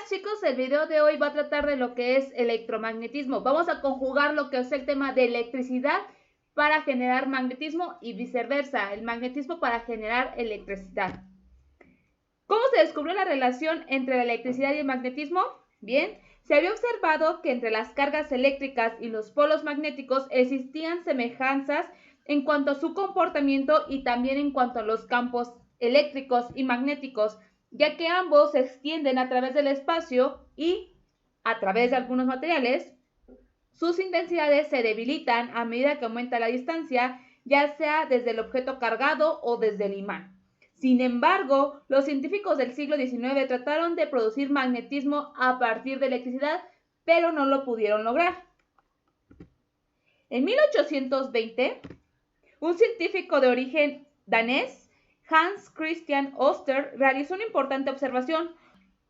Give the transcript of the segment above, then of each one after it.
chicos, el video de hoy va a tratar de lo que es electromagnetismo. Vamos a conjugar lo que es el tema de electricidad para generar magnetismo y viceversa, el magnetismo para generar electricidad. ¿Cómo se descubrió la relación entre la electricidad y el magnetismo? Bien, se había observado que entre las cargas eléctricas y los polos magnéticos existían semejanzas en cuanto a su comportamiento y también en cuanto a los campos eléctricos y magnéticos, ya que ambos se extienden a través del espacio y, a través de algunos materiales, sus intensidades se debilitan a medida que aumenta la distancia, ya sea desde el objeto cargado o desde el imán. Sin embargo, los científicos del siglo XIX trataron de producir magnetismo a partir de electricidad, pero no lo pudieron lograr. En 1820, un científico de origen danés, Hans Christian Ørsted, realizó una importante observación.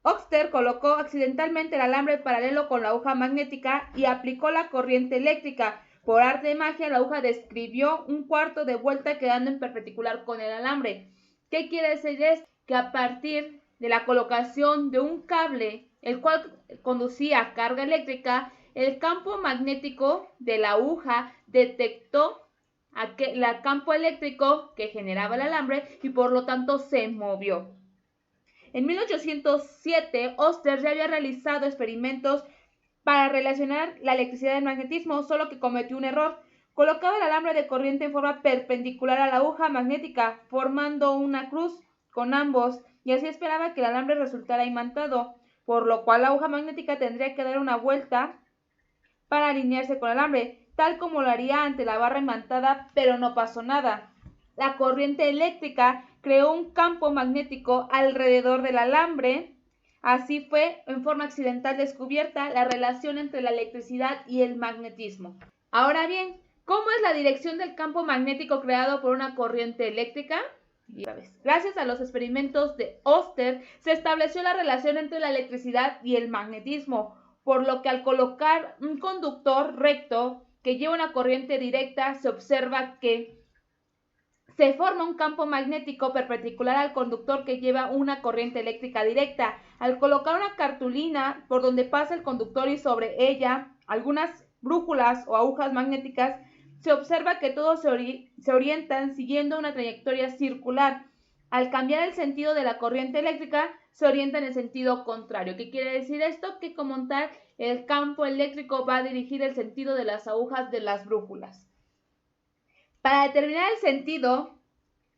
Ørsted colocó accidentalmente el alambre paralelo con la aguja magnética y aplicó la corriente eléctrica. Por arte de magia, la aguja describió un cuarto de vuelta quedando en perpendicular con el alambre. ¿Qué quiere decir esto? Que a partir de la colocación de un cable, el cual conducía carga eléctrica, el campo magnético de la aguja detectó el campo eléctrico que generaba el alambre y por lo tanto se movió. En 1807, Ørsted ya había realizado experimentos para relacionar la electricidad y el magnetismo, solo que cometió un error. Colocaba el alambre de corriente en forma perpendicular a la aguja magnética, formando una cruz con ambos, y así esperaba que el alambre resultara imantado, por lo cual la aguja magnética tendría que dar una vuelta para alinearse con el alambre, tal como lo haría ante la barra imantada, pero no pasó nada. La corriente eléctrica creó un campo magnético alrededor del alambre. Así fue, en forma accidental, descubierta la relación entre la electricidad y el magnetismo. Ahora bien, ¿cómo es la dirección del campo magnético creado por una corriente eléctrica? Y otra vez, gracias a los experimentos de Ørsted, se estableció la relación entre la electricidad y el magnetismo, por lo que al colocar un conductor recto que lleva una corriente directa, se observa que se forma un campo magnético perpendicular al conductor que lleva una corriente eléctrica directa. Al colocar una cartulina por donde pasa el conductor y sobre ella algunas brújulas o agujas magnéticas, se observa que todos se orientan siguiendo una trayectoria circular. Al cambiar el sentido de la corriente eléctrica, se orienta en el sentido contrario. ¿Qué quiere decir esto? Que como tal, el campo eléctrico va a dirigir el sentido de las agujas de las brújulas. Para determinar el sentido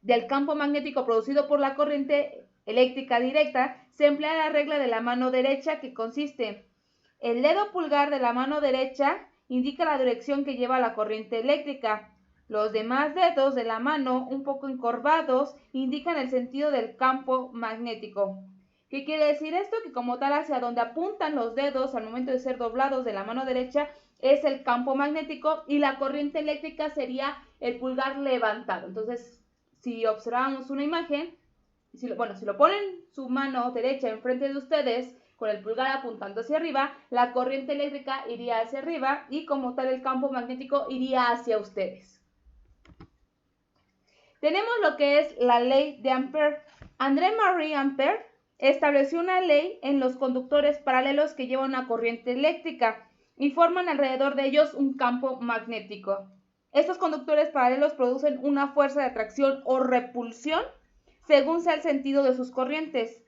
del campo magnético producido por la corriente eléctrica directa, se emplea la regla de la mano derecha, que consiste: el dedo pulgar de la mano derecha indica la dirección que lleva la corriente eléctrica. Los demás dedos de la mano, un poco encorvados, indican el sentido del campo magnético. ¿Qué quiere decir esto? Que como tal, hacia donde apuntan los dedos al momento de ser doblados de la mano derecha es el campo magnético y la corriente eléctrica sería el pulgar levantado. Entonces, si observamos una imagen, si lo ponen su mano derecha enfrente de ustedes con el pulgar apuntando hacia arriba, la corriente eléctrica iría hacia arriba y como tal el campo magnético iría hacia ustedes. Tenemos lo que es la ley de Ampère. André-Marie Ampère estableció una ley en los conductores paralelos que llevan una corriente eléctrica y forman alrededor de ellos un campo magnético. Estos conductores paralelos producen una fuerza de atracción o repulsión según sea el sentido de sus corrientes.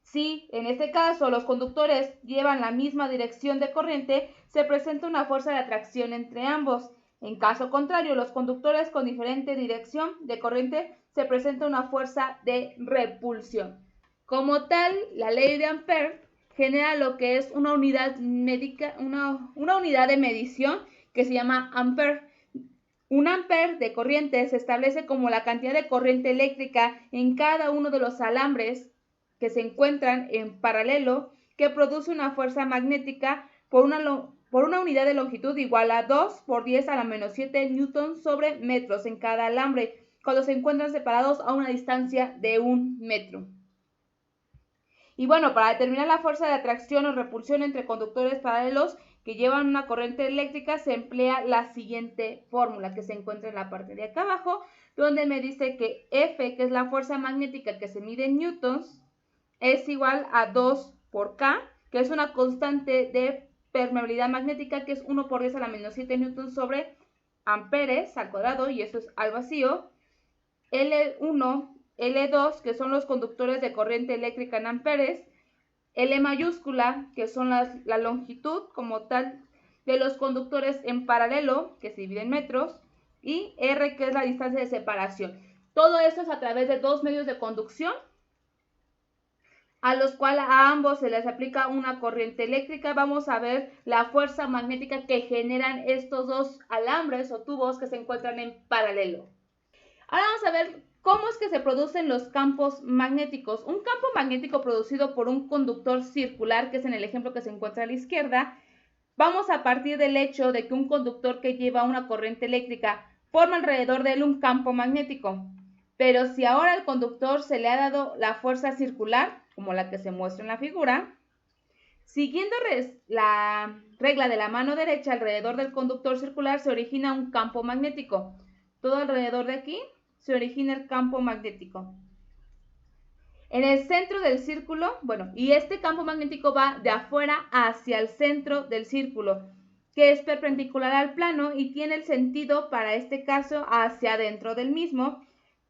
Si, en este caso, los conductores llevan la misma dirección de corriente, se presenta una fuerza de atracción entre ambos. En caso contrario, los conductores con diferente dirección de corriente se presenta una fuerza de repulsión. Como tal, la ley de Ampère genera lo que es una unidad de medición que se llama ampère. Un ampère de corriente se establece como la cantidad de corriente eléctrica en cada uno de los alambres que se encuentran en paralelo, que produce una fuerza magnética por una unidad de longitud igual a 2 por 10 a la menos 7 newtons sobre metros en cada alambre, cuando se encuentran separados a una distancia de 1 metro. Y bueno, para determinar la fuerza de atracción o repulsión entre conductores paralelos que llevan una corriente eléctrica, se emplea la siguiente fórmula que se encuentra en la parte de acá abajo, donde me dice que F, que es la fuerza magnética que se mide en newtons, es igual a 2 por K, que es una constante de permeabilidad magnética, que es 1 por 10 a la menos 7 newtons sobre amperes al cuadrado, y eso es al vacío. L1, L2, que son los conductores de corriente eléctrica en amperes. L mayúscula, que son la longitud como tal de los conductores en paralelo, que se divide en metros. Y R, que es la distancia de separación. Todo esto es a través de dos medios de conducción, a los cuales a ambos se les aplica una corriente eléctrica. Vamos a ver la fuerza magnética que generan estos dos alambres o tubos que se encuentran en paralelo. Ahora vamos a ver cómo es que se producen los campos magnéticos. Un campo magnético producido por un conductor circular, que es en el ejemplo que se encuentra a la izquierda, vamos a partir del hecho de que un conductor que lleva una corriente eléctrica forma alrededor de él un campo magnético. Pero si ahora al conductor se le ha dado la fuerza circular, como la que se muestra en la figura, siguiendo la regla de la mano derecha, alrededor del conductor circular se origina un campo magnético. Todo alrededor de aquí se origina el campo magnético. En el centro del círculo, y este campo magnético va de afuera hacia el centro del círculo, que es perpendicular al plano y tiene el sentido, para este caso, hacia adentro del mismo.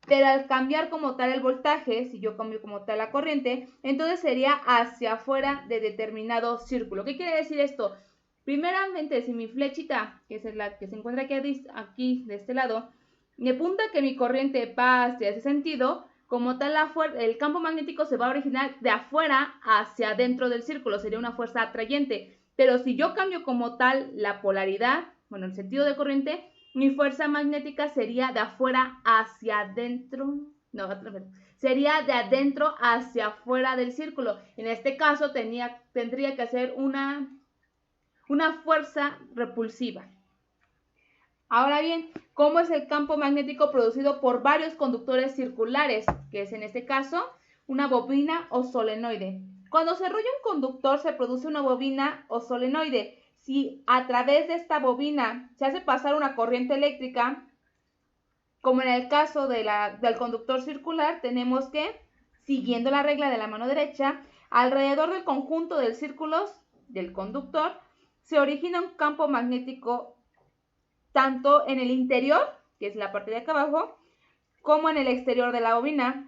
Pero al cambiar como tal el voltaje, si yo cambio como tal la corriente, entonces sería hacia afuera de determinado círculo. ¿Qué quiere decir esto? Primeramente, si mi flechita, que es la que se encuentra aquí de este lado, me apunta que mi corriente va hacia ese sentido, como tal el campo magnético se va a originar de afuera hacia adentro del círculo, sería una fuerza atrayente. Pero si yo cambio como tal la polaridad, el sentido de corriente, mi fuerza magnética sería de afuera hacia adentro, sería de adentro hacia afuera del círculo. En este caso tendría que hacer una fuerza repulsiva. Ahora bien, ¿cómo es el campo magnético producido por varios conductores circulares? Que es en este caso una bobina o solenoide. Cuando se enrolla un conductor se produce una bobina o solenoide. Si a través de esta bobina se hace pasar una corriente eléctrica, como en el caso del conductor circular, tenemos que, siguiendo la regla de la mano derecha, alrededor del conjunto de círculos del conductor se origina un campo magnético tanto en el interior, que es la parte de acá abajo, como en el exterior de la bobina,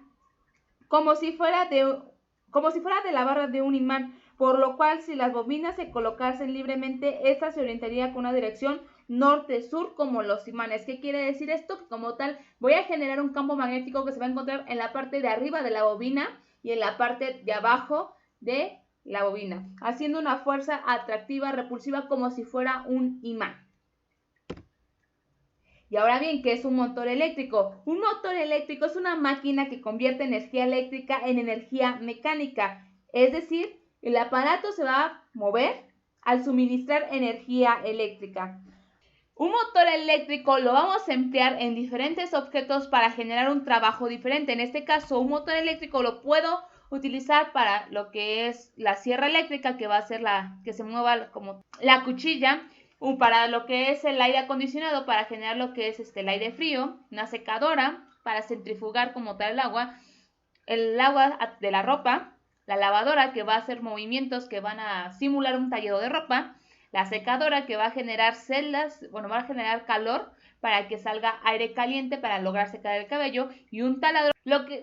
como si fuera de la barra de un imán, por lo cual si las bobinas se colocasen libremente, esta se orientaría con una dirección norte-sur como los imanes. ¿Qué quiere decir esto? Que como tal voy a generar un campo magnético que se va a encontrar en la parte de arriba de la bobina y en la parte de abajo de la bobina, haciendo una fuerza atractiva, repulsiva, como si fuera un imán. Y ahora bien, ¿qué es un motor eléctrico? Un motor eléctrico es una máquina que convierte energía eléctrica en energía mecánica. Es decir, el aparato se va a mover al suministrar energía eléctrica. Un motor eléctrico lo vamos a emplear en diferentes objetos para generar un trabajo diferente. En este caso, un motor eléctrico lo puedo utilizar para lo que es la sierra eléctrica, que va a ser que se mueva como la cuchilla. Para lo que es el aire acondicionado, para generar lo que es el aire frío, una secadora para centrifugar como tal el agua de la ropa, la lavadora que va a hacer movimientos que van a simular un tallado de ropa, la secadora que va a generar va a generar calor para que salga aire caliente para lograr secar el cabello, y un taladro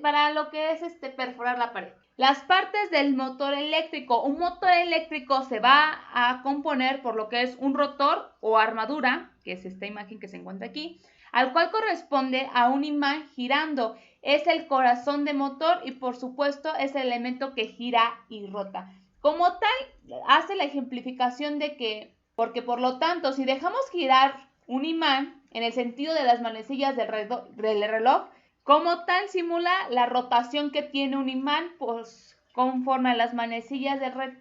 para lo que es perforar la pared. Las partes del motor eléctrico. Un motor eléctrico se va a componer por lo que es un rotor o armadura, que es esta imagen que se encuentra aquí, al cual corresponde a un imán girando. Es el corazón de motor y por supuesto es el elemento que gira y rota. Como tal, hace la ejemplificación de que, porque por lo tanto, si dejamos girar un imán en el sentido de las manecillas del reloj, como tal simula la rotación que tiene un imán, pues conforme a las manecillas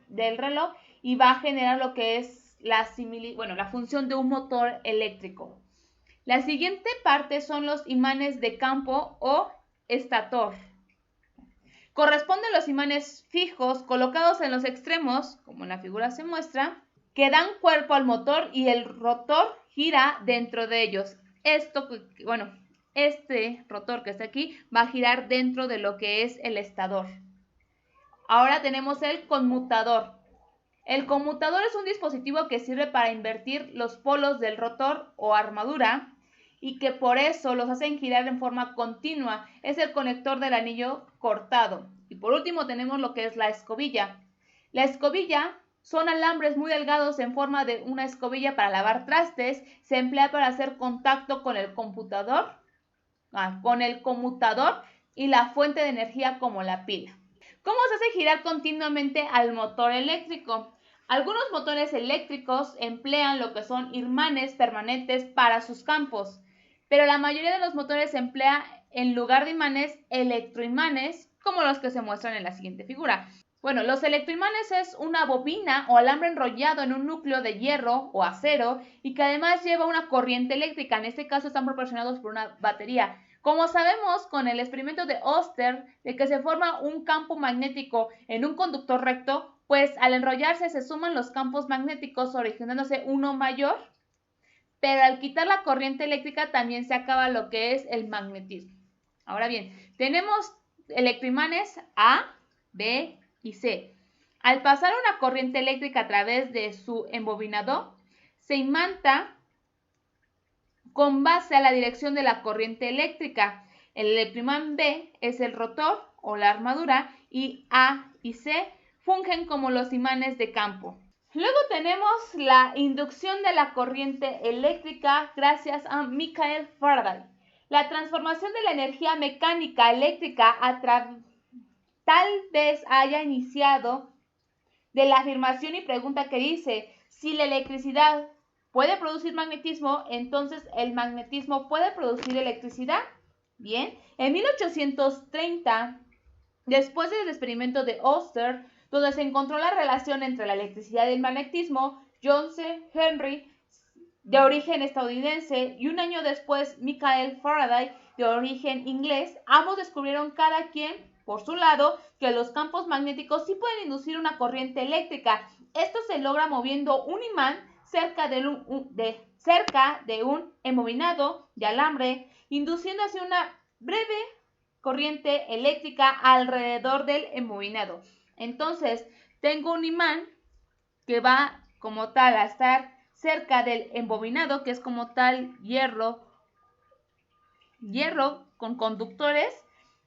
del reloj, y va a generar lo que es la función de un motor eléctrico. La siguiente parte son los imanes de campo o estator. Corresponden los imanes fijos colocados en los extremos, como en la figura se muestra, que dan cuerpo al motor y el rotor gira dentro de ellos. Este rotor que está aquí va a girar dentro de lo que es el estador. Ahora tenemos el conmutador. El conmutador es un dispositivo que sirve para invertir los polos del rotor o armadura y que por eso los hacen girar en forma continua. Es el conector del anillo cortado. Y por último tenemos lo que es la escobilla. La escobilla son alambres muy delgados en forma de una escobilla para lavar trastes. Se emplea para hacer contacto con el conmutador y la fuente de energía como la pila. ¿Cómo se hace girar continuamente al motor eléctrico? Algunos motores eléctricos emplean lo que son imanes permanentes para sus campos, pero la mayoría de los motores emplea en lugar de imanes electroimanes, como los que se muestran en la siguiente figura. Bueno, los electroimanes es una bobina o alambre enrollado en un núcleo de hierro o acero y que además lleva una corriente eléctrica. En este caso están proporcionados por una batería. Como sabemos con el experimento de Oster de que se forma un campo magnético en un conductor recto, pues al enrollarse se suman los campos magnéticos originándose uno mayor, pero al quitar la corriente eléctrica también se acaba lo que es el magnetismo. Ahora bien, tenemos electroimanes A, B y C. Al pasar una corriente eléctrica a través de su embobinador, se imanta con base a la dirección de la corriente eléctrica. El electroimán B es el rotor o la armadura y A y C fungen como los imanes de campo. Luego tenemos la inducción de la corriente eléctrica gracias a Michael Faraday. La transformación de la energía mecánica eléctrica tal vez haya iniciado de la afirmación y pregunta que dice, si la electricidad puede producir magnetismo, entonces el magnetismo puede producir electricidad. Bien, en 1830, después del experimento de Oster, donde se encontró la relación entre la electricidad y el magnetismo, John C. Henry, de origen estadounidense, y un año después Michael Faraday, de origen inglés, ambos descubrieron cada quien por su lado que los campos magnéticos sí pueden inducir una corriente eléctrica. Esto se logra moviendo un imán cerca de un embobinado de alambre, induciendo así una breve corriente eléctrica alrededor del embobinado. Entonces, tengo un imán que va como tal a estar cerca del embobinado, que es como tal hierro con conductores.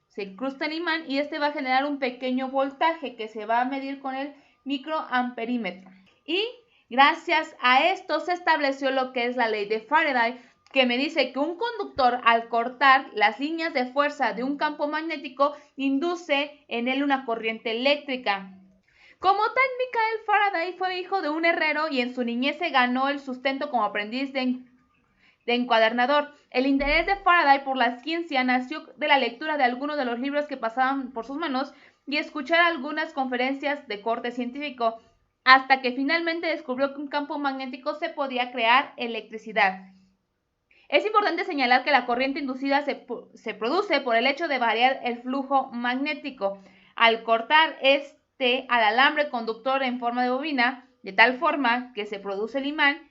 Se incrusta el imán y este va a generar un pequeño voltaje que se va a medir con el microamperímetro. Y gracias a esto se estableció lo que es la ley de Faraday, que me dice que un conductor al cortar las líneas de fuerza de un campo magnético induce en él una corriente eléctrica. Como tal, Michael Faraday fue hijo de un herrero y en su niñez se ganó el sustento como aprendiz de encuadernador. El interés de Faraday por la ciencia nació de la lectura de algunos de los libros que pasaban por sus manos y escuchar algunas conferencias de corte científico, hasta que finalmente descubrió que un campo magnético se podía crear electricidad. Es importante señalar que la corriente inducida se produce por el hecho de variar el flujo magnético. Al cortar al alambre conductor en forma de bobina, de tal forma que se produce el imán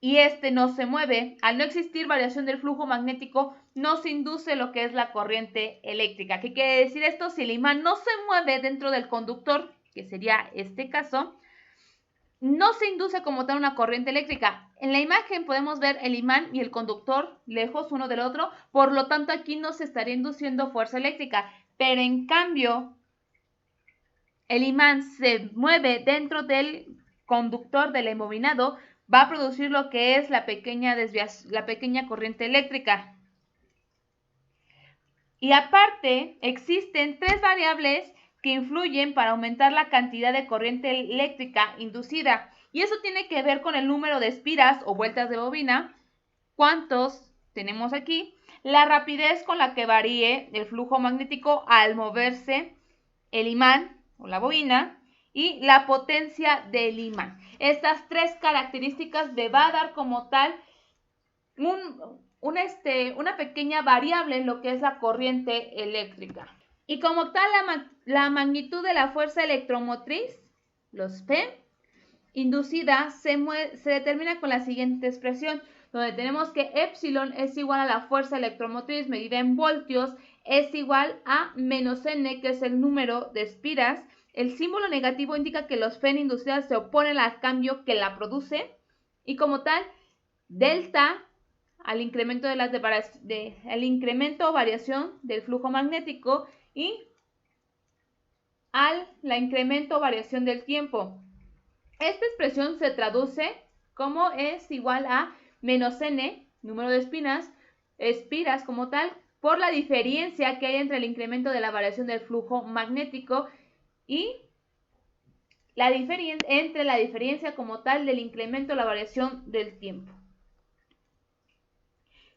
y no se mueve, al no existir variación del flujo magnético, no se induce lo que es la corriente eléctrica. ¿Qué quiere decir esto? Si el imán no se mueve dentro del conductor, que sería este caso, no se induce como tal una corriente eléctrica. En la imagen podemos ver el imán y el conductor lejos uno del otro, por lo tanto aquí no se estaría induciendo fuerza eléctrica, pero en cambio el imán se mueve dentro del conductor del embobinado, va a producir lo que es la pequeña corriente eléctrica. Y aparte, existen tres variables que influyen para aumentar la cantidad de corriente eléctrica inducida. Y eso tiene que ver con el número de espiras o vueltas de bobina, cuántos tenemos aquí, la rapidez con la que varíe el flujo magnético al moverse el imán o la bobina y la potencia del imán. Estas tres características me va a dar como tal una pequeña variable en lo que es la corriente eléctrica. Y como tal, la magnitud de la fuerza electromotriz, los P, inducida, se determina con la siguiente expresión, donde tenemos que epsilon es igual a la fuerza electromotriz medida en voltios, es igual a menos n, que es el número de espiras, el símbolo negativo indica que los Phen industriales se oponen al cambio que la produce y como tal, delta al incremento al incremento o variación del flujo magnético y la incremento o variación del tiempo. Esta expresión se traduce como es igual a menos n, número de espiras como tal, por la diferencia que hay entre el incremento de la variación del flujo magnético y entre la diferencia como tal del incremento de la variación del tiempo.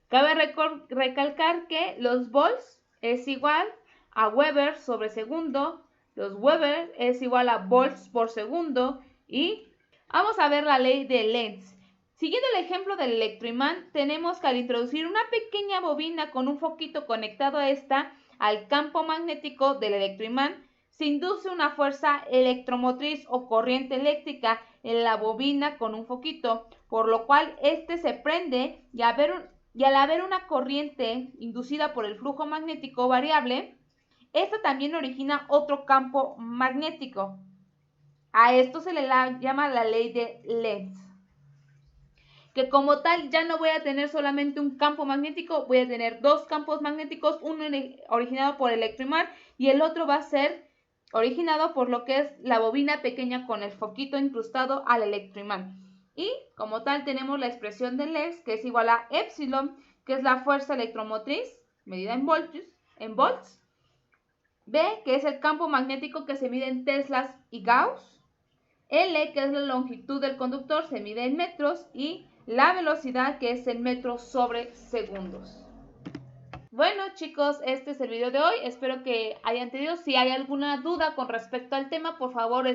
Cabe recalcar que los volts es igual a Weber sobre segundo, los Weber es igual a volts por segundo y vamos a ver la ley de Lenz. Siguiendo el ejemplo del electroimán, tenemos que al introducir una pequeña bobina con un foquito conectado a esta al campo magnético del electroimán, se induce una fuerza electromotriz o corriente eléctrica en la bobina con un foquito, por lo cual este se prende y al haber una corriente inducida por el flujo magnético variable, esta también origina otro campo magnético. A esto se le llama la ley de Lenz. Que como tal ya no voy a tener solamente un campo magnético, voy a tener dos campos magnéticos, uno originado por el electroimán y el otro va a ser originado por lo que es la bobina pequeña con el foquito incrustado al electroimán. Y como tal tenemos la expresión de Lenz que es igual a epsilon, que es la fuerza electromotriz medida en volts, B, que es el campo magnético que se mide en teslas y gauss, L, que es la longitud del conductor, se mide en metros y la velocidad, que es en metros sobre segundos. Bueno, chicos, este es el video de hoy. Espero que hayan entendido. Si hay alguna duda con respecto al tema, por favor,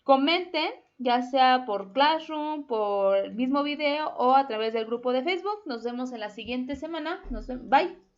comenten, ya sea por Classroom, por el mismo video o a través del grupo de Facebook. Nos vemos en la siguiente semana. Bye.